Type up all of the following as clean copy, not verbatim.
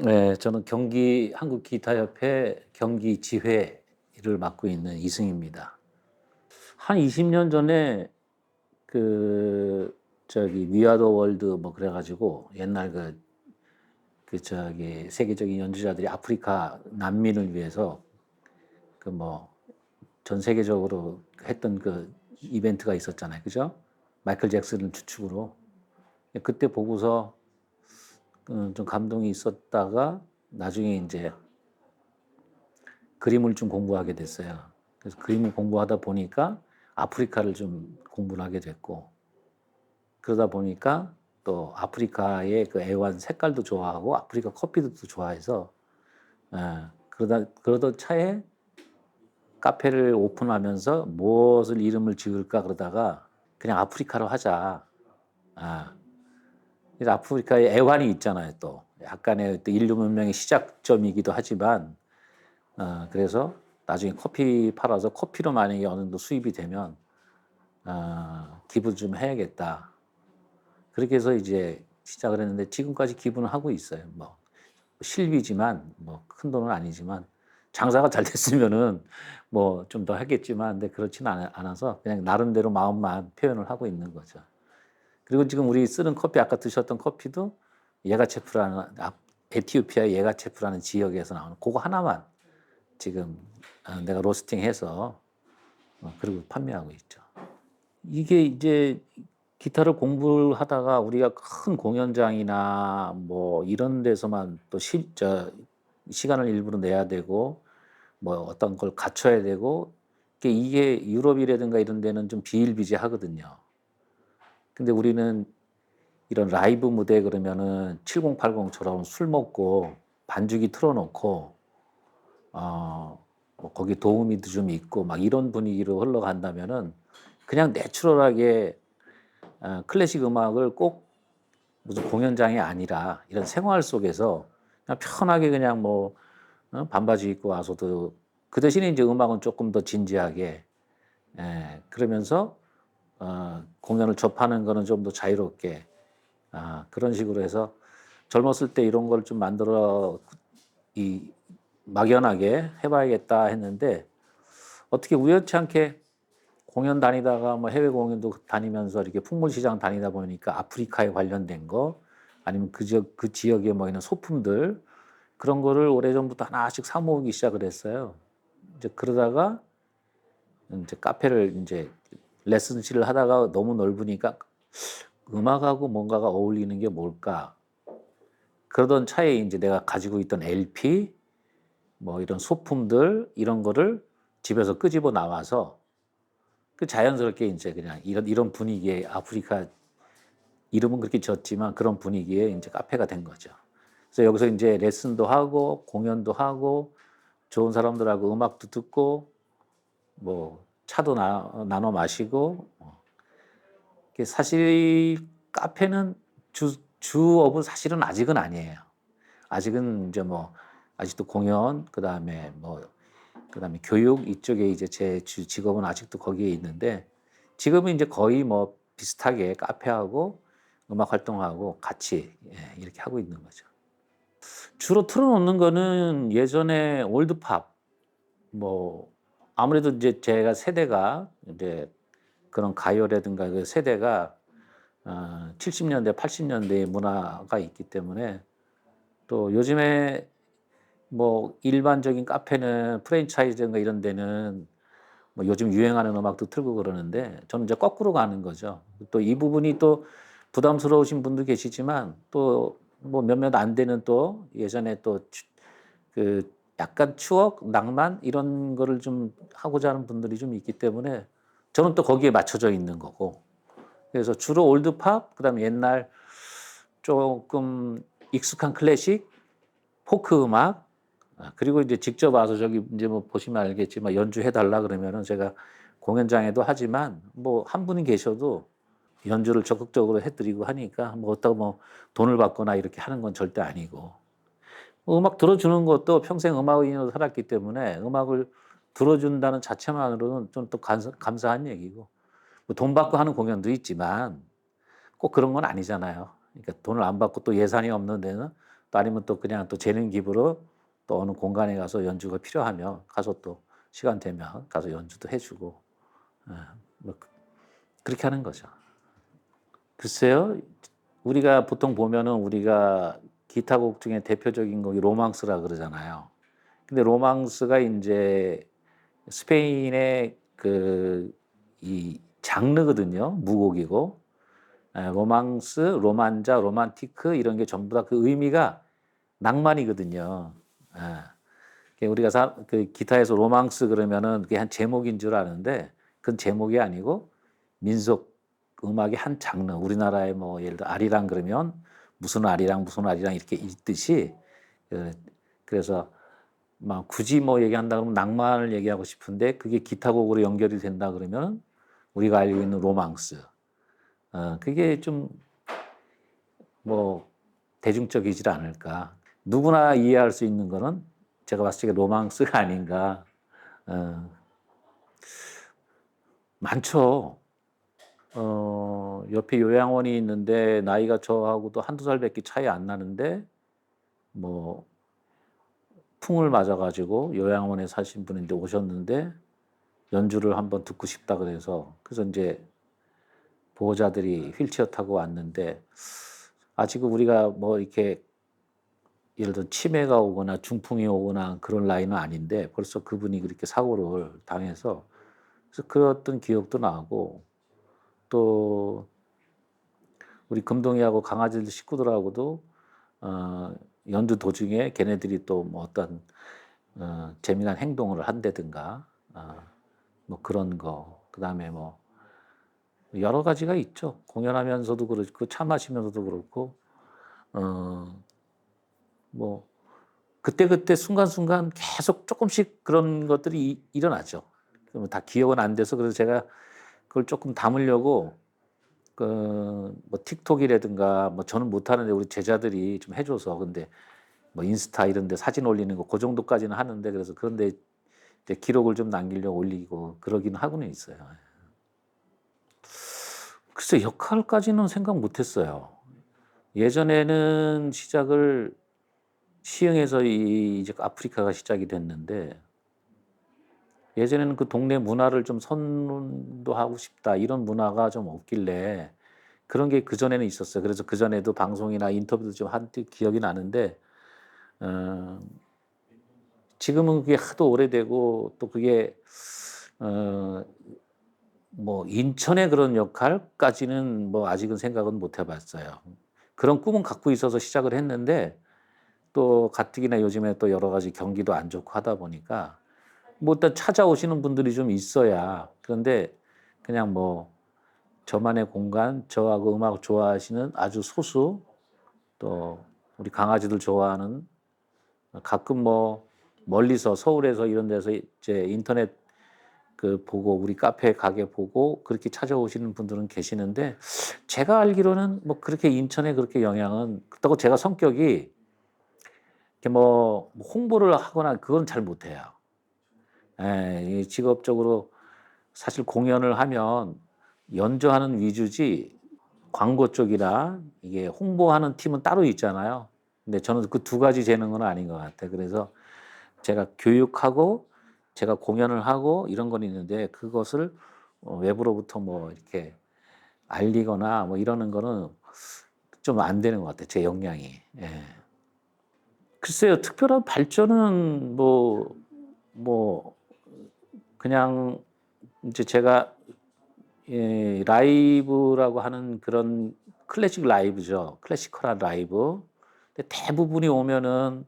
네, 저는 경기 한국기타협회 경기지회를 맡고 있는 이승입니다. 한 20년 전에 저기 위아더 월드 뭐 그래 가지고 옛날 세계적인 연주자들이 아프리카 난민을 위해서 그 뭐 전 세계적으로 했던 그 이벤트가 있었잖아요. 그죠? 마이클 잭슨을 주축으로. 그때 보고서 좀 감동이 있었다가 나중에 이제 그림을 좀 공부하게 됐어요. 그래서 그림을 공부하다 보니까 아프리카를 좀 공부를 하게 됐고, 그러다 보니까 또 아프리카의 그 애완 색깔도 좋아하고 아프리카 커피도 또 좋아해서, 그러던 차에 카페를 오픈하면서 무엇을 이름을 지을까 그러다가 그냥 아프리카로 하자. 아, 그래서 아프리카에 애완이 있잖아요. 또 약간의 또 인류 문명의 시작점이기도 하지만, 그래서 나중에 커피 팔아서 커피로 만약에 어느 정도 수입이 되면 기부를 좀 해야겠다. 그렇게 해서 이제 시작을 했는데 지금까지 기부는 하고 있어요. 뭐 실비지만 뭐 큰돈은 아니지만 장사가 잘 됐으면은 뭐 좀 더 하겠지만 근데 그렇지는 않아서 그냥 나름대로 마음만 표현을 하고 있는 거죠. 그리고 지금 우리 쓰는 커피 아까 드셨던 커피도 예가체프라는 에티오피아 예가체프라는 지역에서 나오는 그거 하나만 지금 내가 로스팅해서 그리고 판매하고 있죠. 이게 이제 기타를 공부를 하다가 우리가 큰 공연장이나 뭐 이런 데서만 또 시간을 일부러 내야 되고 뭐 어떤 걸 갖춰야 되고 이게 유럽이라든가 이런 데는 좀 비일비재하거든요. 근데 우리는 이런 라이브 무대 그러면은 7080처럼 술 먹고 반주기 틀어 놓고 뭐 거기 도우미도 좀 있고 막 이런 분위기로 흘러간다면은 그냥 내추럴하게 클래식 음악을 꼭 무슨 공연장이 아니라 이런 생활 속에서 그냥 편하게 그냥 뭐 반바지 입고 와서도 그 대신에 이제 음악은 조금 더 진지하게 그러면서 공연을 접하는 거는 좀 더 자유롭게 그런 식으로 해서 젊었을 때 이런 걸 좀 만들어 이 막연하게 해 봐야겠다 했는데 어떻게 우연치 않게 공연 다니다가 뭐 해외 공연도 다니면서 이렇게 풍물시장 다니다 보니까 아프리카에 관련된 거 아니면 그 지역에 뭐 있는 소품들 그런 거를 오래전부터 하나씩 사 모으기 시작을 했어요. 이제 그러다가 인제 카페를 인제 레슨실을 하다가 너무 넓으니까 '음악하고 뭔가가 어울리는 게 뭘까?' 그러던 차에 인제 내가 가지고 있던 LP 뭐 이런 소품들 이런 거를 집에서 끄집어 나와서 그 자연스럽게 인제 그냥 이런 분위기의 아프리카 이름은 그렇게 지었지만 그런 분위기의 인제 카페가 된 거죠. 그래서 여기서 인제 레슨도 하고 공연도 하고 좋은 사람들하고 음악도 듣고 뭐 차도 나눠 마시고 이게 사실 카페는 주업은 사실은 아직은 아니에요. 아직은 인제 뭐 아직도 공연 그다음에 교육 이쪽에 이제 제 직업은 아직도 거기에 있는데 지금은 인제 거의 뭐 비슷하게 카페하고 음악 활동하고 같이 이렇게 하고 있는 거죠. 주로 틀어 놓는 거는 예전에 올드팝 뭐 아무래도 인제 제가 세대가 인제 그런 가요라든가 그 세대가 70 년대 80 년대의 문화가 있기 때문에 또 요즘에 뭐 일반적인 카페는 프랜차이즈인가 이런 데는 뭐 요즘 유행하는 음악도 틀고 그러는데 저는 이제 거꾸로 가는 거죠. 또 이 부분이 또 부담스러우신 분도 계시지만 또 뭐 몇몇 안 되는 또 예전에 또 약간 추억, 낭만 이런 거를 좀 하고자 하는 분들이 좀 있기 때문에 저는 또 거기에 맞춰져 있는 거고. 그래서 주로 올드팝 그다음에 옛날 쪼끔 익숙한 클래식, 포크 음악 그리고 이제 직접 와서 저기 인제 뭐 보시면 알겠지만 연주해 달라 그러면은 제가 공연장에도 하지만 뭐 한 분이 계셔도 연주를 적극적으로 해 드리고 하니까 뭐 그렇다고 뭐 돈을 받거나 이렇게 하는 건 절대 아니고. 뭐 음악 들어 주는 것도 평생 음악인으로 살았기 때문에 음악을 들어 준다는 자체만으로는 좀 또 감사한 얘기고 뭐 돈 받고 하는 공연도 있지만 꼭 그런 건 아니잖아요. 그러니까 돈을 안 받고 또 예산이 없는 데는 또 아니면 또 그냥 또 재능 기부로 또 어느 공간에 가서 연주가 필요하면 가서 또 시간 되면 가서 연주도 해주고 뭐 그렇게 하는 거죠. 글쎄요, 우리가 보통 보면은 우리가 기타곡 중에 대표적인 곡이 로망스라 그러잖아요. 근데 로망스가 인제 스페인의 이 장르거든요. 무곡이고. 로망스, 로만자, 로만티크 이런 게 전부 다 그 의미가 낭만이거든요. 예. 우리가 기타에서 로망스 그러면은 그게 한 제목인 줄 아는데 그건 제목이 아니고 민속 음악의 한 장르. 우리나라에 뭐 예를 들어 아리랑 그러면 무슨 아리랑, 무슨 아리랑 이렇게 있듯이 그 그래서 막 굳이 뭐 얘기한다 그러면 낭만을 얘기하고 싶은데 그게 기타곡으로 연결이 된다 그러면 우리가 알고 있는 로망스. 그게 좀 뭐 대중적이지 않을까. 누구나 이해할 수 있는 거는 제가 봤을 때 로망스가 아닌가. 어, 많죠. 옆에 요양원이 있는데 나이가 저하고도 한두 살밖에 차이 안 나는데 뭐 풍을 맞아 가지고 요양원에 사신 분인데 오셨는데 연주를 한번 듣고 싶다 그래서 인제 보호자들이 휠체어 타고 왔는데 아직은 우리가 뭐 이렇게 예를 들어 치매가 오거나 중풍이 오거나 그런 나이는 아닌데 벌써 그분이 그렇게 사고를 당해서 그래서 그랬던 기억도 나고 또 우리 금동이하고 강아지들 식구들하고도 어 연두 도중에 걔네들이 또 뭐 어떤 재미난 행동을 한다든가 뭐 그런 거. 그다음에 뭐 여러 가지가 있죠. 공연하면서도 그렇고 차 마시면서도 그렇고 어 뭐 그때그때 순간순간 계속 쪼끔씩 그런 것들이 일어나죠. 그러면 다 기억은 안 돼서 그래서 제가 그걸 쪼끔 담으려고 뭐 틱톡이라든가 뭐 저는 못하는데 우리 제자들이 좀 해 줘서 근데 뭐 인스타 이런 데 사진 올리는 거 고 정도까지는 하는데 그래서 그런 데 이제 기록을 좀 남기려고 올리고 그러긴 하고는 있어요. 글쎄 역할까지는 생각 못 했어요. 예전에는 시작을 시흥에서 이제 아프리카가 시작이 됐는데 예전에는 그 동네 문화를 좀 선도하고 싶다 이런 문화가 좀 없길래 그런 게 그전에는 있었어요. 그래서 그전에도 방송이나 인터뷰도 좀 한 기억이 나는데 어 지금은 그게 하도 오래되고 또 그게 어 뭐 인천의 그런 역할까지는 뭐 아직은 생각은 못 해 봤어요. 그런 꿈은 갖고 있어서 시작을 했는데 또 가뜩이나 요즘에 또 여러 가지 경기도 안 좋고 하다 보니까 뭐 일단 찾아오시는 분들이 좀 있어야 그런데 그냥 뭐 저만의 공간, 저하고 음악 좋아하시는 아주 소수 또 우리 강아지들 좋아하는 가끔 뭐 멀리서 서울에서 이런 데서 이제 인터넷 보고 우리 카페 가게 보고 그렇게 찾아오시는 분들은 계시는데 제가 알기로는 뭐 그렇게 인천에 그렇게 영향은 그렇다고 제가 성격이 이렇게 뭐 홍보를 하거나 그건 잘 못해요. 예. 이 직업적으로 사실 공연을 하면 연주하는 위주지 광고 쪽이나 이게 홍보하는 팀은 따로 있잖아요. 근데 저는 그 두 가지 재능은 아닌 것 같아요. 그래서 제가 교육하고 제가 공연을 하고 이런 건 있는데 그것을 외부로부터 뭐 이렇게 알리거나 뭐 이러는 거는 좀 안 되는 것 같아요, 제 역량이. 예. 글쎄요. 특별한 발전은 뭐 그냥 인제 제가 라이브라고 하는 그런 클래식 라이브죠. 클래시컬한 라이브. 근데 대부분이 오면은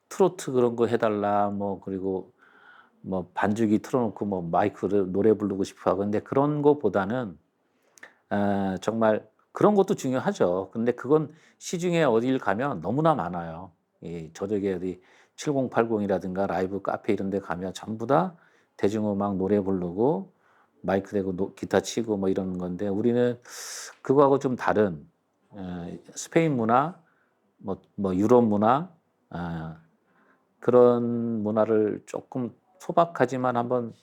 트로트 그런 거 해 달라 뭐 그리고 뭐 반주기 틀어 놓고 뭐 마이크로 노래 부르고 싶어 하고 근데 그런 거보다는 정말 그런 것도 중요하죠. 근데 그건 시중에 어딜 가면 너무나 많아요. 저녁에 어디 7080이라든가 라이브 카페 이런 데 가면 전부 다 대중음악 노래 부르고 마이크 대고 기타 치고 뭐 이런 건데 우리는 그거하고 좀 다른 스페인 문화 뭐 유럽 문화 그런 문화를 조금 소박하지만 한번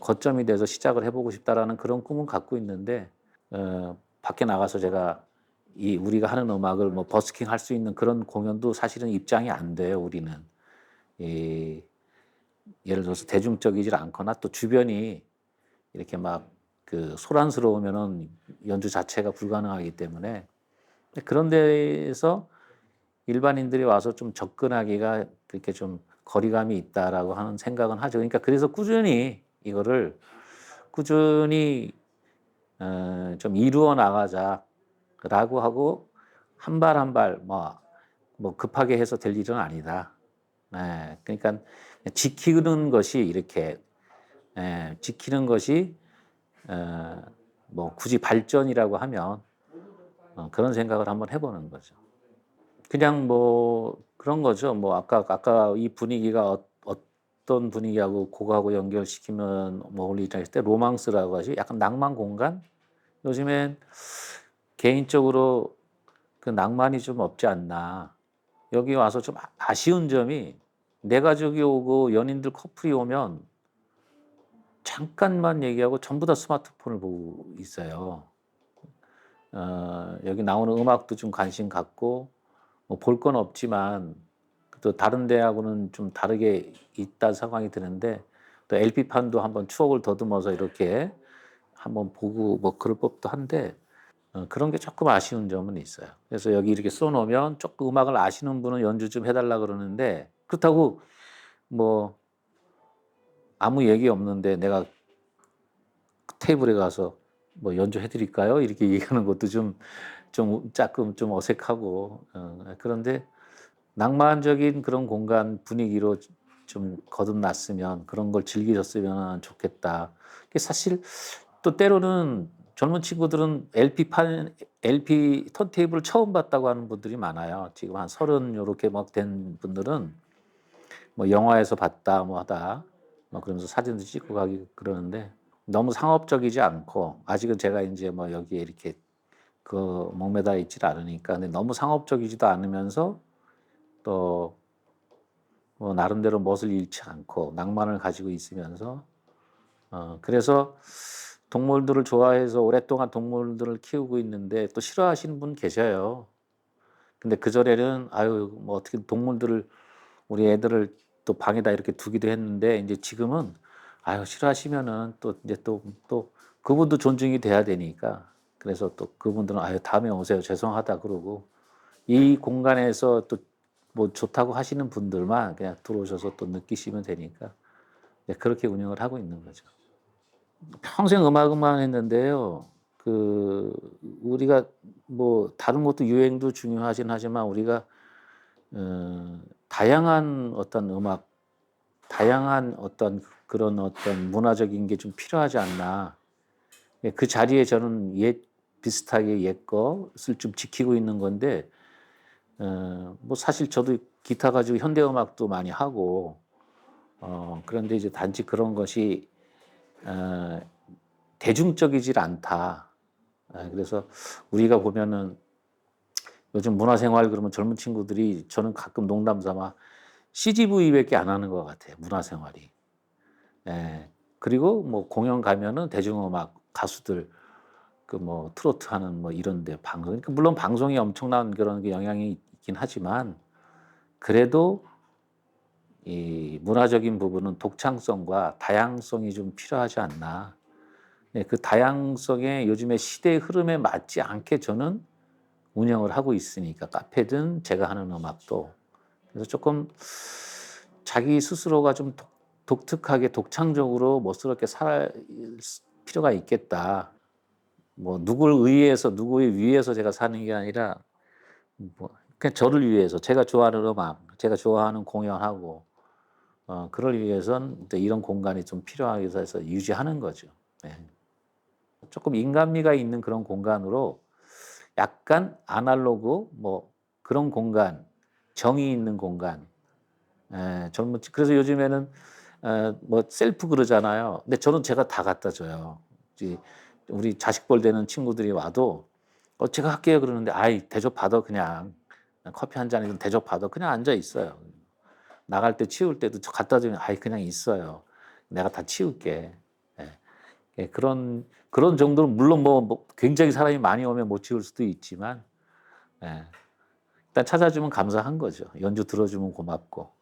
거점이 돼서 시작을 해 보고 싶다라는 그런 꿈은 갖고 있는데 밖에 나가서 제가 이 우리가 하는 음악을 뭐 버스킹 할 수 있는 그런 공연도 사실은 입장이 안 돼요, 우리는. 이 예를 들어서 대중적이질 않거나 또 주변이 이렇게 막 그 소란스러우면은 연주 자체가 불가능하기 때문에 그런 데에서 일반인들이 와서 좀 접근하기가 그렇게 좀 거리감이 있다라고 하는 생각은 하죠. 그러니까 그래서 꾸준히 이거를 꾸준히 좀 이루어 나가자라고 하고 한 발 한 발 뭐 급하게 해서 될 일은 아니다. 예. 그러니까 지키는 것이 이렇게 지키는 것이 어 뭐 굳이 발전이라고 하면 그런 생각을 한번 해 보는 거죠. 그냥 뭐 그런 거죠. 뭐 아까 이 분위기가 어떤 분위기하고 곡하고 연결시키면 뭐 어울리자 했을 때 로망스라고 하지 약간 낭만 공간? 요즘엔 개인적으로 그 낭만이 좀 없지 않나. 여기 와서 좀 아쉬운 점이 내 가족이 오고 연인들 커플이 오면 잠깐만 얘기하고 전부 다 스마트폰을 보고 있어요. 여기 나오는 음악도 좀 관심 갖고 뭐 볼 건 없지만 또 다른 데하고는 좀 다르게 있다 생각이 드는데 또 LP판도 한번 추억을 더듬어서 이렇게 한번 보고 뭐 그럴 법도 한데 그런 게 조금 아쉬운 점은 있어요. 그래서 여기 이렇게 써 놓으면 조금 음악을 아시는 분은 연주 좀 해 달라 그러는데 그렇다고 뭐 아무 얘기 없는데 내가 테이블에 가서 뭐 "연주해 드릴까요?" 이렇게 얘기하는 것도 좀 쪼끔 좀 어색하고 그런데 낭만적인 그런 공간 분위기로 좀 거듭났으면 그런 걸 즐기셨으면 좋겠다. 그게 사실 또 때로는 젊은 친구들은 LP 턴테이블을 처음 봤다고 하는 분들이 많아요. 지금 한 30 요렇게 막 된 분들은 뭐 영화에서 봤다 뭐 하다 뭐 그러면서 사진도 찍고 가고 그러는데 너무 상업적이지 않고 아직은 제가 인제 뭐 여기에 이렇게 목매달려 있질 않으니까 근데 너무 상업적이지도 않으면서 또 뭐 나름대로 멋을 잃지 않고 낭만을 가지고 있으면서 그래서 동물들을 좋아해서 오랫동안 동물들을 키우고 있는데 또 싫어하시는 분 계셔요. 근데 그전에는 아유 뭐 어떻게 동물들을 우리 애들을 또 방에다 이렇게 두기도 했는데 인제 지금은 아유 싫어하시면은 또 인제 또 그분도 존중이 돼야 되니까 그래서 또 그분들은 "아유 다음에 오세요. 죄송하다." 그러고 이 공간에서 또 뭐 좋다고 하시는 분들만 그냥 들어오셔서 또 느끼시면 되니까 네 그렇게 운영을 하고 있는 거죠. 평생 음악만 했는데요. 그 우리가 뭐 다른 것도 유행도 중요하긴 하지만 우리가 다양한 어떤 음악, 다양한 어떤 그런 어떤 문화적인 게 좀 필요하지 않나. 예 그 자리에 저는 비슷하게 옛 것을 좀 지키고 있는 건데 뭐 사실 저도 기타 가지고 현대 음악도 많이 하고 그런데 이제 단지 그런 것이 어 '대중적이질 않다.' 그래서 우리가 보면은 요즘 문화생활 그러면 젊은 친구들이 저는 가끔 농담 삼아 CGV밖에 안 하는 것 같아요, 문화생활이. 예. 그리고 뭐 공연 가면은 대중음악 가수들 그 뭐 트로트 하는 뭐 이런 데 방송 그러니까 물론 방송에 엄청난 그런 게 영향이 있긴 하지만 그래도 이 문화적인 부분은 독창성과 다양성이 좀 필요하지 않나. 네 그 다양성에 요즘의 시대의 흐름에 맞지 않게 저는 운영을 하고 있으니까 카페든 제가 하는 음악도. 그래서 쪼끔 자기 스스로가 좀 독특하게 독창적으로 멋스럽게 살 필요가 있겠다. 뭐 누구를 의해서 누구에 위해서 제가 사는 게 아니라 뭐 그냥 저를 위해서 제가 좋아하는 음악, 제가 좋아하는 공연하고 그러기 위해선 또 이런 공간이 좀 필요하기 해서 유지하는 거죠. 네. 쪼끔 인간미가 있는 그런 공간으로 약간 아날로그 뭐 그런 공간, 정이 있는 공간 그래서 요즘에는 뭐 셀프 그러잖아요. 근데 저는 제가 다 갖다 줘요. 이제 우리 자식벌 되는 친구들이 와도 "제가 할게요." 그러는데 "아이 대접 받아 그냥. 커피 한 잔이든 대접 받아." 그냥 앉아 있어요. 나갈 때 치울 때도 저 갖다 주면 "아이 그냥 있어요. 내가 다 치울게." 예. 예 그런 정도로 물론 뭐 굉장히 사람이 많이 오면 못 치울 수도 있지만 예. 일단 찾아주면 감사한 거죠. 연주 들어주면 고맙고.